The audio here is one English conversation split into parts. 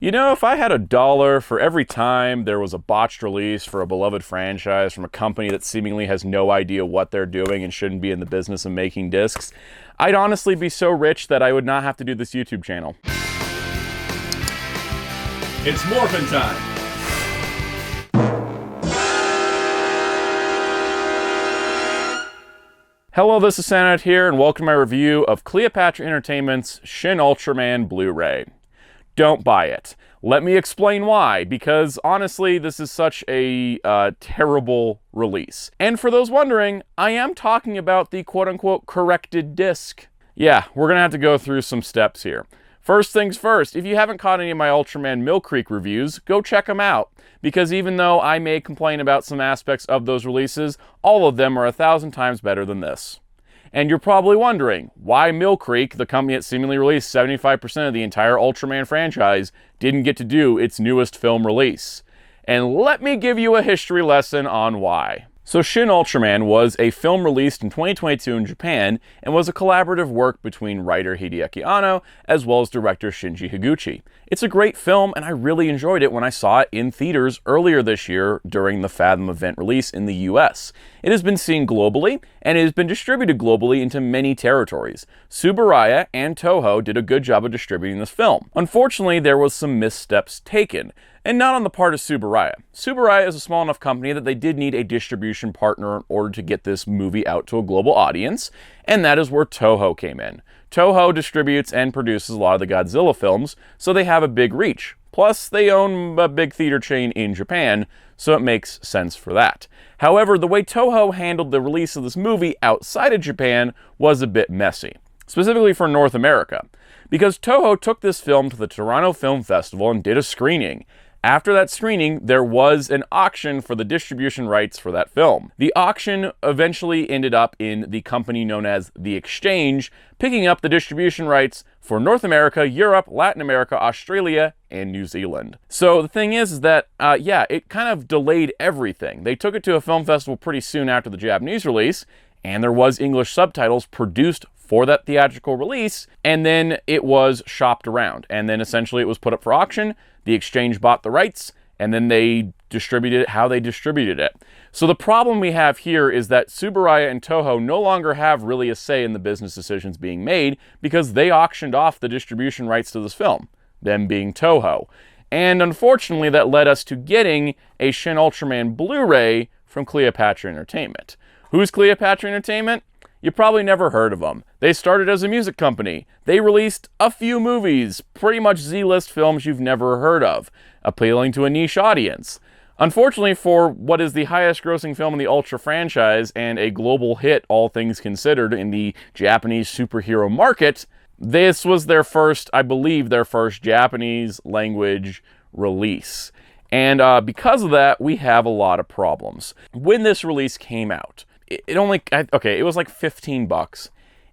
You know, if I had $1 for every time there was a botched release for a beloved franchise from a company that seemingly has no idea what they're doing and shouldn't be in the business of making discs, I'd honestly be so rich that I would not have to do this YouTube channel. It's morphin' time! Hello, this is Soundout here, and welcome to my review of Cleopatra Entertainment's Shin Ultraman Blu-ray. Don't buy it. Let me explain why, because honestly, this is such a terrible release. And for those wondering, I am talking about the quote-unquote corrected disc. Yeah, we're gonna have to go through some steps here. First things first, if you haven't caught any of my Ultraman Mill Creek reviews, go check them out. Because even though I may complain about some aspects of those releases, all of them are 1,000 times better than this. And you're probably wondering, why Mill Creek, the company that seemingly released 75% of the entire Ultraman franchise, didn't get to do its newest film release. And let me give you a history lesson on why. So Shin Ultraman was a film released in 2022 in Japan and was a collaborative work between writer Hideaki Anno as well as director Shinji Higuchi. It's a great film and I really enjoyed it when I saw it in theaters earlier this year during the Fathom event release in the US. It has been seen globally and it has been distributed globally into many territories. Tsuburaya and Toho did a good job of distributing this film. Unfortunately, there was some missteps taken. And not on the part of Tsuburaya. Tsuburaya is a small enough company that they did need a distribution partner in order to get this movie out to a global audience, and that is where Toho came in. Toho distributes and produces a lot of the Godzilla films, so they have a big reach. Plus, they own a big theater chain in Japan, so it makes sense for that. However, the way Toho handled the release of this movie outside of Japan was a bit messy, specifically for North America, because Toho took this film to the Toronto Film Festival and did a screening. After that screening, there was an auction for the distribution rights for that film. The auction eventually ended up in the company known as The Exchange, picking up the distribution rights for North America, Europe, Latin America, Australia, and New Zealand. So the thing is that, yeah, it kind of delayed everything. They took it to a film festival pretty soon after the Japanese release, and there was English subtitles produced for that theatrical release, and then it was shopped around. And then essentially it was put up for auction, the Exchange bought the rights, and then they distributed it how they distributed it. So the problem we have here is that Tsuburaya and Toho no longer have really a say in the business decisions being made because they auctioned off the distribution rights to this film, them being Toho. And unfortunately that led us to getting a Shin Ultraman Blu-ray from Cleopatra Entertainment. Who's Cleopatra Entertainment? You probably never heard of them. They started as a music company. They released a few movies, pretty much Z-list films you've never heard of, appealing to a niche audience. Unfortunately for what is the highest grossing film in the Ultra franchise and a global hit, all things considered, in the Japanese superhero market, this was their first, I believe, their first Japanese language release. And because of that, we have a lot of problems. When this release came out, it was like 15 bucks.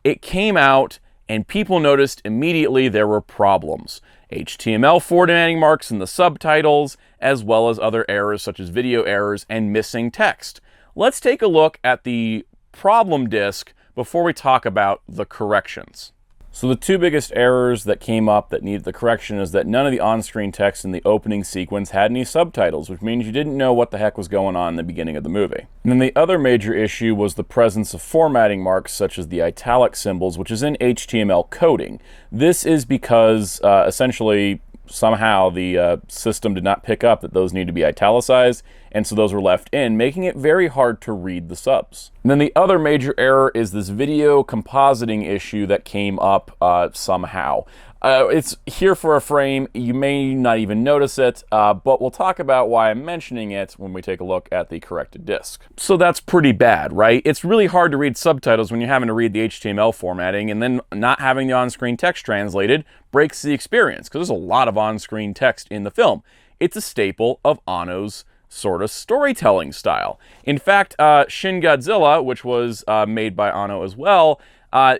It came out and people noticed immediately there were problems. HTML formatting marks in the subtitles, as well as other errors such as video errors and missing text. Let's take a look at the problem disk before we talk about the corrections. So the two biggest errors that came up that needed the correction is that none of the on-screen text in the opening sequence had any subtitles, which means you didn't know what the heck was going on in the beginning of the movie. And then the other major issue was the presence of formatting marks such as the italic symbols, which is in HTML coding. This is because essentially somehow the system did not pick up that those need to be italicized, and so those were left in, making it very hard to read the subs. And then the other major error is this video compositing issue that came up somehow. It's here for a frame, you may not even notice it, but we'll talk about why I'm mentioning it when we take a look at the corrected disc. So that's pretty bad, right? It's really hard to read subtitles when you're having to read the HTML formatting, and then not having the on-screen text translated breaks the experience, because there's a lot of on-screen text in the film. It's a staple of Anno's sort of storytelling style. In fact, Shin Godzilla, which was made by Anno as well,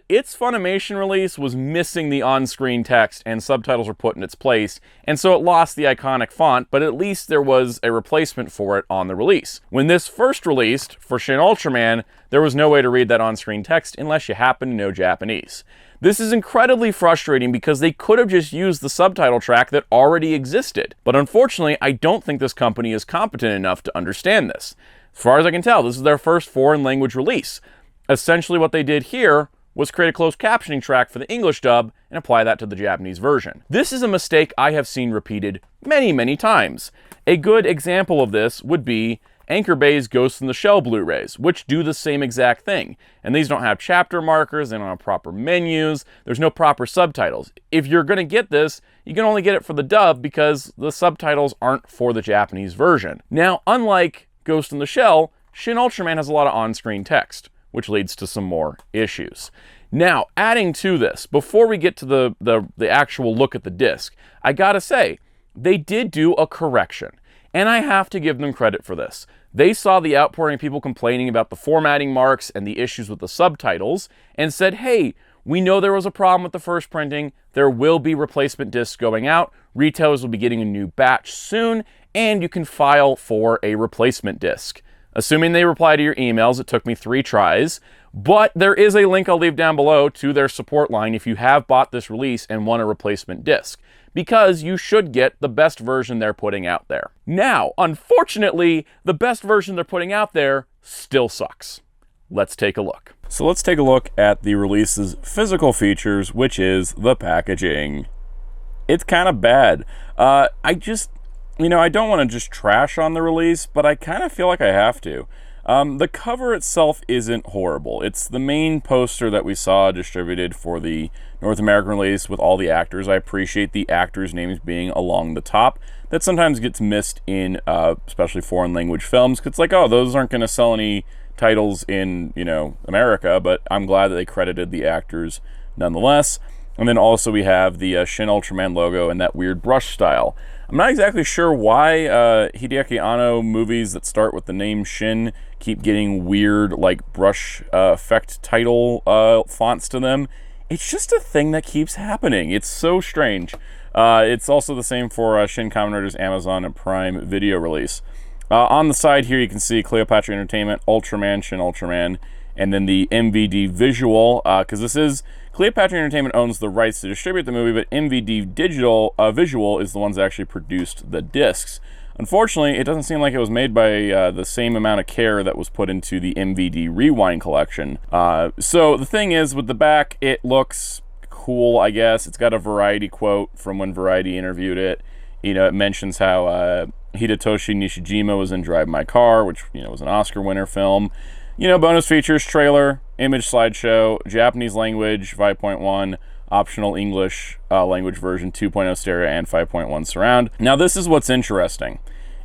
its Funimation release was missing the on-screen text and subtitles were put in its place, and so it lost the iconic font, but at least there was a replacement for it on the release. When this first released for Shin Ultraman, there was no way to read that on-screen text unless you happen to know Japanese. This is incredibly frustrating because they could have just used the subtitle track that already existed. But unfortunately, I don't think this company is competent enough to understand this. As far as I can tell, this is their first foreign language release. Essentially what they did here was create a closed captioning track for the English dub and apply that to the Japanese version. This is a mistake I have seen repeated many, many times. A good example of this would be Anchor Bay's Ghost in the Shell Blu-rays, which do the same exact thing. And these don't have chapter markers, they don't have proper menus, there's no proper subtitles. If you're going to get this, you can only get it for the dub because the subtitles aren't for the Japanese version. Now, unlike Ghost in the Shell, Shin Ultraman has a lot of on-screen text, which leads to some more issues. Now, adding to this, before we get to the actual look at the disc, I gotta say, they did do a correction. And I have to give them credit for this. They saw the outpouring of people complaining about the formatting marks and the issues with the subtitles and said, hey, we know there was a problem with the first printing. There will be replacement discs going out. Retailers will be getting a new batch soon, and you can file for a replacement disc. Assuming they reply to your emails, it took me 3 tries, but there is a link I'll leave down below to their support line if you have bought this release and want a replacement disc, because you should get the best version they're putting out there. Now, unfortunately, the best version they're putting out there still sucks. Let's take a look. So let's take a look at the release's physical features, which is the packaging. It's kind of bad. I don't want to just trash on the release, but I kind of feel like I have to. The cover itself isn't horrible. It's the main poster that we saw distributed for the North American release with all the actors. I appreciate the actors' names being along the top. That sometimes gets missed in especially foreign language films, 'cause it's like, oh, those aren't going to sell any titles in, America, but I'm glad that they credited the actors nonetheless. And then also we have the Shin Ultraman logo and that weird brush style. I'm not exactly sure why Hideaki Anno movies that start with the name Shin keep getting weird, like, brush effect title fonts to them. It's just a thing that keeps happening. It's so strange. It's also the same for Shin Kamen Rider's Amazon and Prime Video release. On the side here, you can see Cleopatra Entertainment, Ultraman, Shin Ultraman, and then the MVD visual, because this is Cleopatra Entertainment owns the rights to distribute the movie, but MVD Digital Visual is the ones that actually produced the discs. Unfortunately, it doesn't seem like it was made by the same amount of care that was put into the MVD Rewind collection. So the thing is, with the back, it looks cool, I guess. It's got a Variety quote from when Variety interviewed it. It mentions how Hidetoshi Nishijima was in Drive My Car, which, was an Oscar winner film. Bonus features, trailer, image slideshow, Japanese language 5.1, optional English language version 2.0 stereo and 5.1 surround. Now this is what's interesting.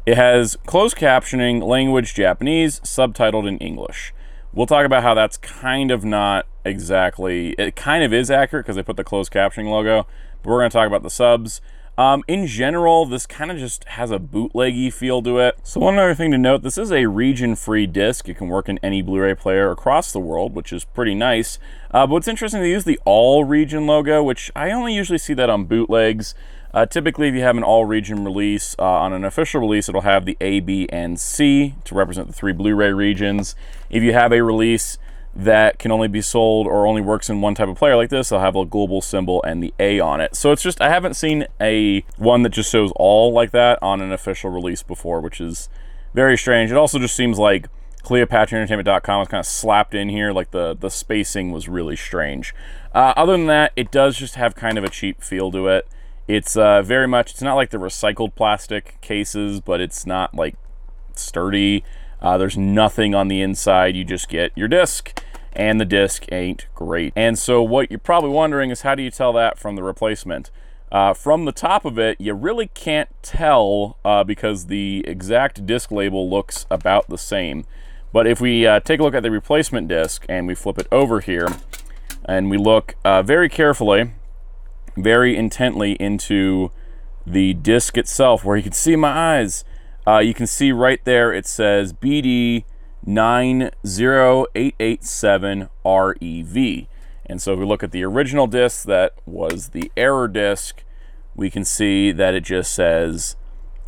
It has closed captioning, language Japanese, subtitled in English. We'll talk about how that's kind of not exactly, it kind of is accurate because they put the closed captioning logo, but we're going to talk about the subs. In general, this kind of just has a bootleggy feel to it. So one other thing to note, this is a region-free disc. It can work in any Blu-ray player across the world, which is pretty nice. But what's interesting, they use the all-region logo, which I only usually see that on bootlegs. Typically, if you have an all-region release, on an official release, it'll have the A, B, and C to represent the 3 Blu-ray regions. If you have a release that can only be sold or only works in one type of player like this, I'll have a global symbol and the A on it. So it's just, I haven't seen one that just shows all like that on an official release before, which is very strange. It also just seems like CleopatraEntertainment.com was kind of slapped in here, like the spacing was really strange. Other than that, it does just have kind of a cheap feel to it. It's very much, it's not like the recycled plastic cases, but it's not like sturdy. There's nothing on the inside. You just get your disc, and the disc ain't great. And so what you're probably wondering is, how do you tell that from the replacement? From the top of it, you really can't tell because the exact disc label looks about the same. But if we take a look at the replacement disc and we flip it over here and we look very carefully, very intently into the disc itself, where you can see my eyes, you can see right there it says BD 90887REV. And so if we look at the original disc that was the error disc, we can see that it just says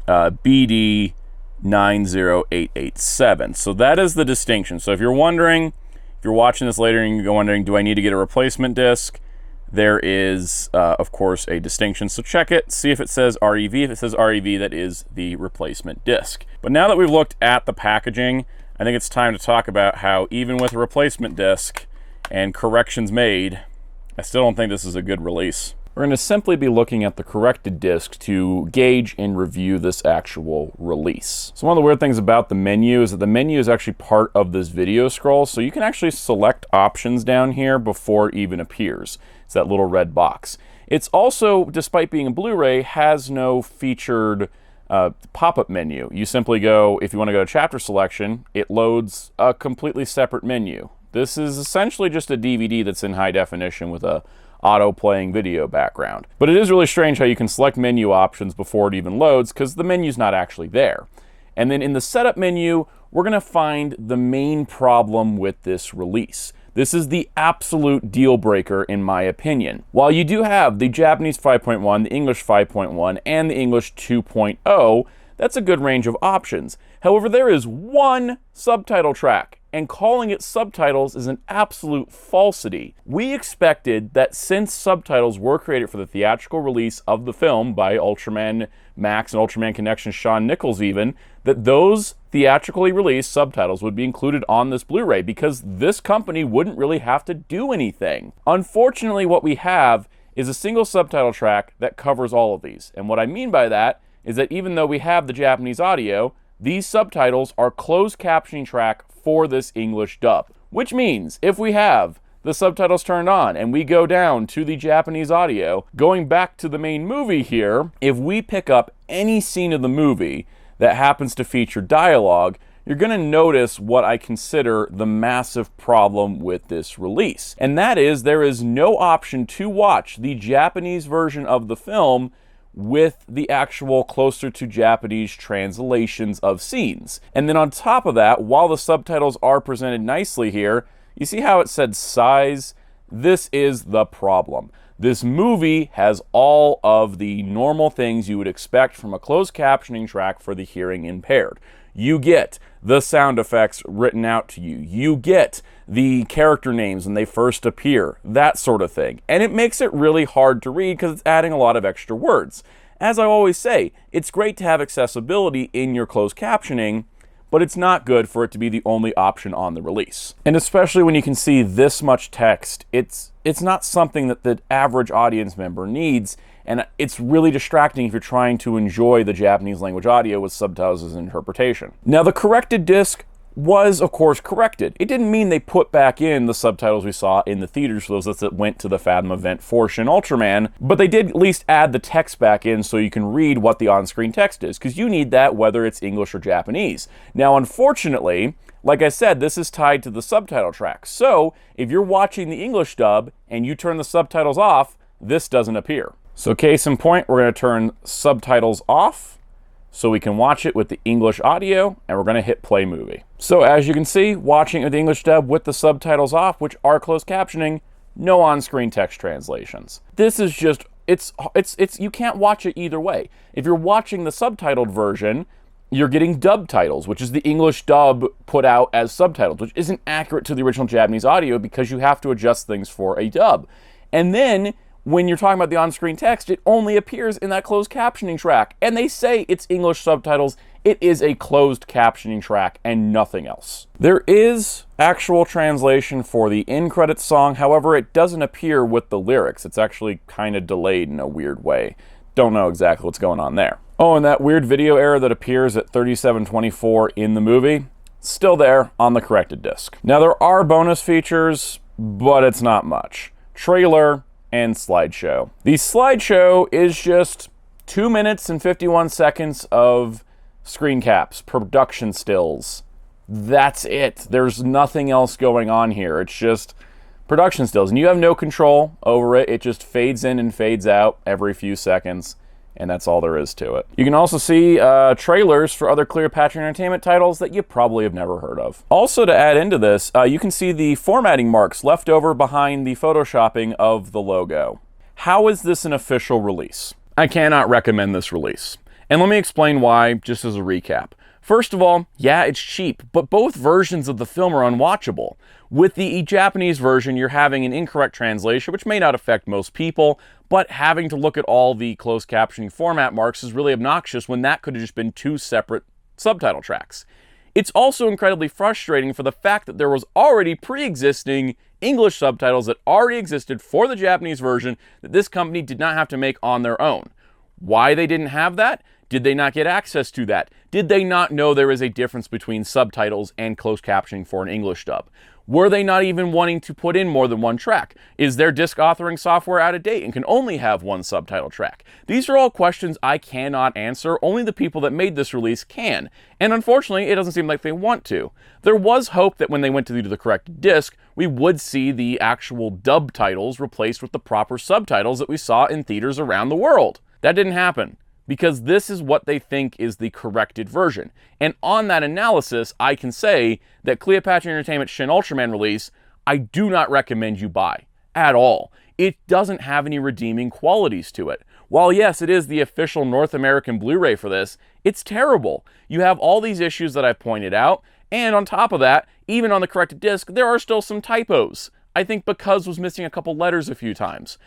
BD 90887. So that is the distinction. So if you're wondering, if you're watching this later and you're wondering, do I need to get a replacement disc? there is, of course, a distinction. So check it, see if it says REV. If it says REV, that is the replacement disc. But now that we've looked at the packaging, I think it's time to talk about how even with a replacement disc and corrections made, I still don't think this is a good release. We're going to simply be looking at the corrected disc to gauge and review this actual release. So one of the weird things about the menu is that the menu is actually part of this video scroll, so you can actually select options down here before it even appears. It's that little red box. It's also, despite being a Blu-ray, has no featured pop-up menu. You simply go, if you want to go to chapter selection, it loads a completely separate menu. This is essentially just a DVD that's in high definition with a auto-playing video background. But it is really strange how you can select menu options before it even loads, because the menu's not actually there. And then in the setup menu, we're going to find the main problem with this release. This is the absolute deal breaker in my opinion. While you do have the Japanese 5.1, the English 5.1, and the English 2.0, that's a good range of options. However, there is one subtitle track, and calling it subtitles is an absolute falsity. We expected that since subtitles were created for the theatrical release of the film by Ultraman Max and Ultraman Connection's Shawn Nichols even, that those theatrically released subtitles would be included on this Blu-ray because this company wouldn't really have to do anything. Unfortunately, what we have is a single subtitle track that covers all of these. And what I mean by that is that even though we have the Japanese audio, these subtitles are closed captioning track for this English dub. Which means if we have the subtitles turned on and we go down to the Japanese audio, going back to the main movie here, if we pick up any scene of the movie that happens to feature dialogue, you're going to notice what I consider the massive problem with this release. And that is there is no option to watch the Japanese version of the film with the actual closer to Japanese translations of scenes. And then on top of that, while the subtitles are presented nicely here, you see how it said size? This is the problem. This movie has all of the normal things you would expect from a closed captioning track for the hearing impaired. You get the sound effects written out to you. You get the character names when they first appear, that sort of thing. And it makes it really hard to read because it's adding a lot of extra words. As I always say, it's great to have accessibility in your closed captioning, but it's not good for it to be the only option on the release. And especially when you can see this much text, it's not something that the average audience member needs, and it's really distracting if you're trying to enjoy the Japanese language audio with subtitles as an interpretation. Now, the corrected disc was, of course, corrected. It didn't mean they put back in the subtitles we saw in the theaters for those that went to the Fathom event for Shin Ultraman, but they did at least add the text back in so you can read what the on-screen text is, because you need that whether it's English or Japanese. Now, unfortunately, like I said, this is tied to the subtitle track. So, if you're watching the English dub and you turn the subtitles off, this doesn't appear. So, case in point, we're going to turn subtitles off so we can watch it with the English audio, and we're going to hit play movie. So as you can see, watching it with the English dub with the subtitles off, which are closed captioning, no on-screen text translations. This is just, you can't watch it either way. If you're watching the subtitled version, you're getting dub titles, which is the English dub put out as subtitles, which isn't accurate to the original Japanese audio because you have to adjust things for a dub. And then when you're talking about the on-screen text, it only appears in that closed captioning track. And they say it's English subtitles. It is a closed captioning track and nothing else. There is actual translation for the in-credits song. However, it doesn't appear with the lyrics. It's actually kind of delayed in a weird way. Don't know exactly what's going on there. Oh, and that weird video error that appears at 3724 in the movie, still there on the corrected disc. Now, there are bonus features, but it's not much. Trailer and slideshow. The slideshow is just 2 minutes and 51 seconds of screen caps, production stills. That's it. There's nothing else going on here. It's just production stills, and you have no control over it. It just fades in and fades out every few seconds, and that's all there is to it. You can also see trailers for other Cleopatra Entertainment titles that you probably have never heard of. Also, to add into this, you can see the formatting marks left over behind the photoshopping of the logo. How is this an official release? I cannot recommend this release. And let me explain why, just as a recap. First of all, yeah, it's cheap, but both versions of the film are unwatchable. With the Japanese version, you're having an incorrect translation, which may not affect most people, but having to look at all the closed captioning format marks is really obnoxious when that could have just been two separate subtitle tracks. It's also incredibly frustrating for the fact that there was already pre-existing English subtitles that already existed for the Japanese version that this company did not have to make on their own. Why they didn't have that? Did they not get access to that? Did they not know there is a difference between subtitles and closed captioning for an English dub? Were they not even wanting to put in more than one track? Is their disc authoring software out of date and can only have one subtitle track? These are all questions I cannot answer. Only the people that made this release can. And unfortunately, it doesn't seem like they want to. There was hope that when they went to do the correct disc, we would see the actual dub titles replaced with the proper subtitles that we saw in theaters around the world. That didn't happen, because this is what they think is the corrected version. And on that analysis, I can say that Cleopatra Entertainment's Shin Ultraman release, I do not recommend you buy at all. It doesn't have any redeeming qualities to it. While yes, it is the official North American Blu-ray for this, it's terrible. You have all these issues that I've pointed out, and on top of that, even on the corrected disc, there are still some typos. I think because was missing a couple letters a few times.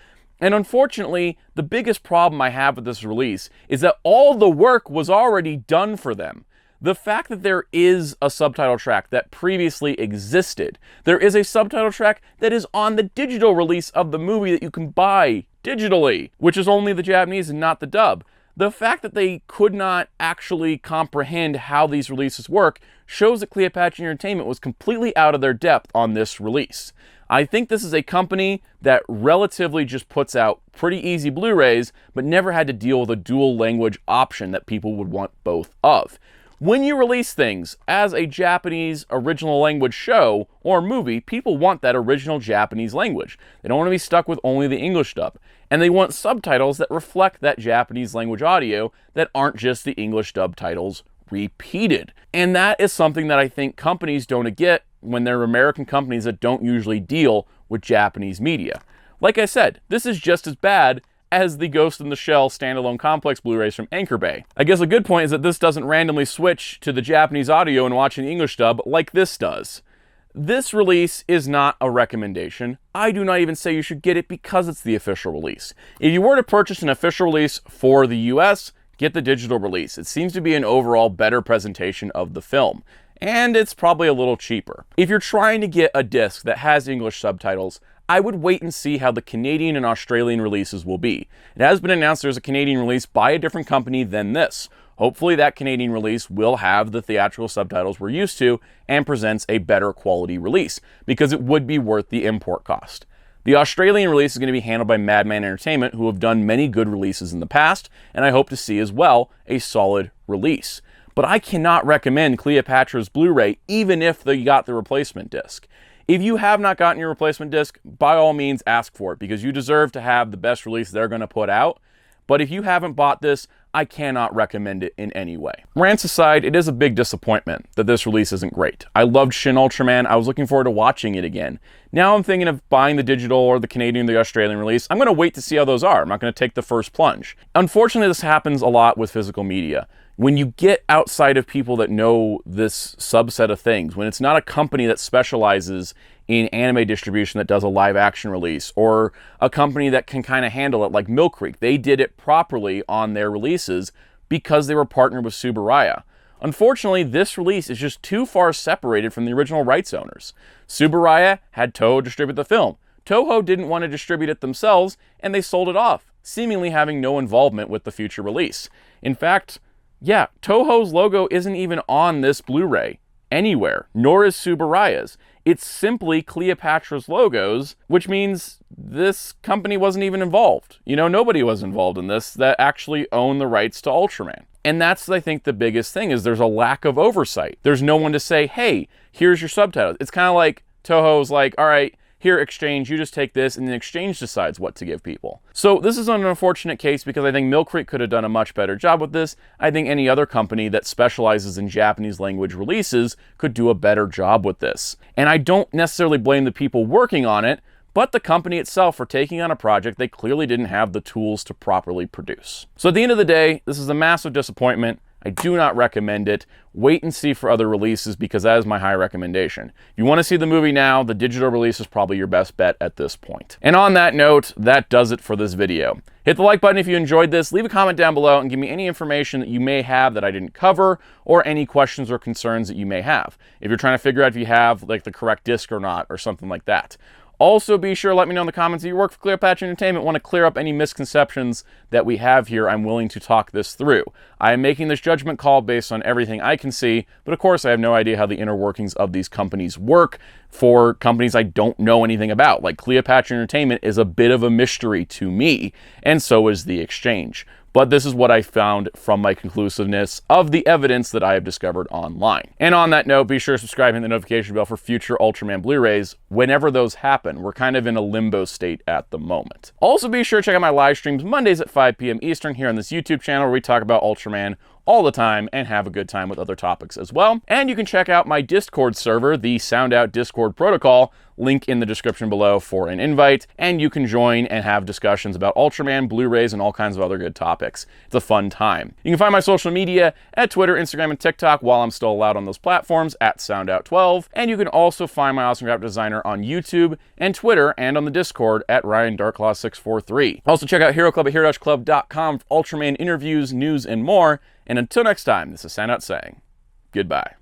And unfortunately, the biggest problem I have with this release is that all the work was already done for them. The fact that there is a subtitle track that previously existed, there is a subtitle track that is on the digital release of the movie that you can buy digitally, which is only the Japanese and not the dub. The fact that they could not actually comprehend how these releases work shows that Cleopatra Entertainment was completely out of their depth on this release. I think this is a company that relatively just puts out pretty easy Blu-rays, but never had to deal with a dual language option that people would want both of. When you release things as a Japanese original language show or movie, people want that original Japanese language. They don't want to be stuck with only the English dub. And they want subtitles that reflect that Japanese language audio that aren't just the English dub titles repeated. And that is something that I think companies don't get when they're American companies that don't usually deal with Japanese media. Like I said, this is just as bad as the Ghost in the Shell standalone complex Blu-rays from Anchor Bay. I guess a good point is that this doesn't randomly switch to the Japanese audio and watching the English dub like this does. This release is not a recommendation. I do not even say you should get it because it's the official release. If you were to purchase an official release for the US, get the digital release. It seems to be an overall better presentation of the film. And it's probably a little cheaper. If you're trying to get a disc that has English subtitles, I would wait and see how the Canadian and Australian releases will be. It has been announced there's a Canadian release by a different company than this. Hopefully that Canadian release will have the theatrical subtitles we're used to and presents a better quality release, because it would be worth the import cost. The Australian release is going to be handled by Madman Entertainment, who have done many good releases in the past, and I hope to see as well a solid release. But I cannot recommend Cleopatra's Blu-ray even if they got the replacement disc. If you have not gotten your replacement disc, by all means ask for it, because you deserve to have the best release they're going to put out. But if you haven't bought this, I cannot recommend it in any way. Rants aside, it is a big disappointment that this release isn't great. I loved Shin Ultraman. I was looking forward to watching it again. Now I'm thinking of buying the digital or the Canadian or the Australian release. I'm going to wait to see how those are. I'm not going to take the first plunge. Unfortunately, this happens a lot with physical media. When you get outside of people that know this subset of things, when it's not a company that specializes in anime distribution that does a live action release, or a company that can kind of handle it like Mill Creek, they did it properly on their releases because they were partnered with Tsuburaya. Unfortunately, this release is just too far separated from the original rights owners. Tsuburaya had Toho distribute the film. Toho didn't want to distribute it themselves, and they sold it off, seemingly having no involvement with the future release. In fact, yeah, Toho's logo isn't even on this Blu-ray anywhere, nor is Tsuburaya's. It's simply Cleopatra's logos, which means this company wasn't even involved. You know, nobody was involved in this that actually owned the rights to Ultraman. And that's, I think, the biggest thing, is there's a lack of oversight. There's no one to say, hey, here's your subtitles. It's kind of like Toho's like, all right, here, Exchange, you just take this, and then Exchange decides what to give people. So this is an unfortunate case, because I think Mill Creek could have done a much better job with this. I think any other company that specializes in Japanese language releases could do a better job with this. And I don't necessarily blame the people working on it, but the company itself for taking on a project they clearly didn't have the tools to properly produce. So at the end of the day, this is a massive disappointment. I do not recommend it. Wait and see for other releases because that is my high recommendation. If you want to see the movie now, the digital release is probably your best bet at this point. And on that note, that does it for this video. Hit the like button if you enjoyed this, leave a comment down below, and give me any information that you may have that I didn't cover, or any questions or concerns that you may have. If you're trying to figure out if you have like the correct disc or not, or something like that. Also, be sure to let me know in the comments that you work for Cleopatra Entertainment, want to clear up any misconceptions that we have here. I'm willing to talk this through. I am making this judgment call based on everything I can see, but of course I have no idea how the inner workings of these companies work for companies I don't know anything about. Like Cleopatra Entertainment is a bit of a mystery to me, and so is the exchange. But this is what I found from my conclusiveness of the evidence that I have discovered online. And on that note, be sure to subscribe and hit the notification bell for future Ultraman Blu-rays whenever those happen. We're kind of in a limbo state at the moment. Also, be sure to check out my live streams Mondays at 5 p.m. Eastern here on this YouTube channel where we talk about Ultraman all the time and have a good time with other topics as well. And you can check out my Discord server, the Soundout Discord protocol, link in the description below for an invite, and you can join and have discussions about Ultraman, Blu-rays, and all kinds of other good topics. It's a fun time. You can find my social media at Twitter, Instagram, and TikTok while I'm still allowed on those platforms at Soundout12, and you can also find my awesome graphic designer on YouTube and Twitter and on the Discord at RyanDarklaw643. Also check out Hero Club at hero-club.com for Ultraman interviews, news, and more. And until next time, this is Soundout saying goodbye.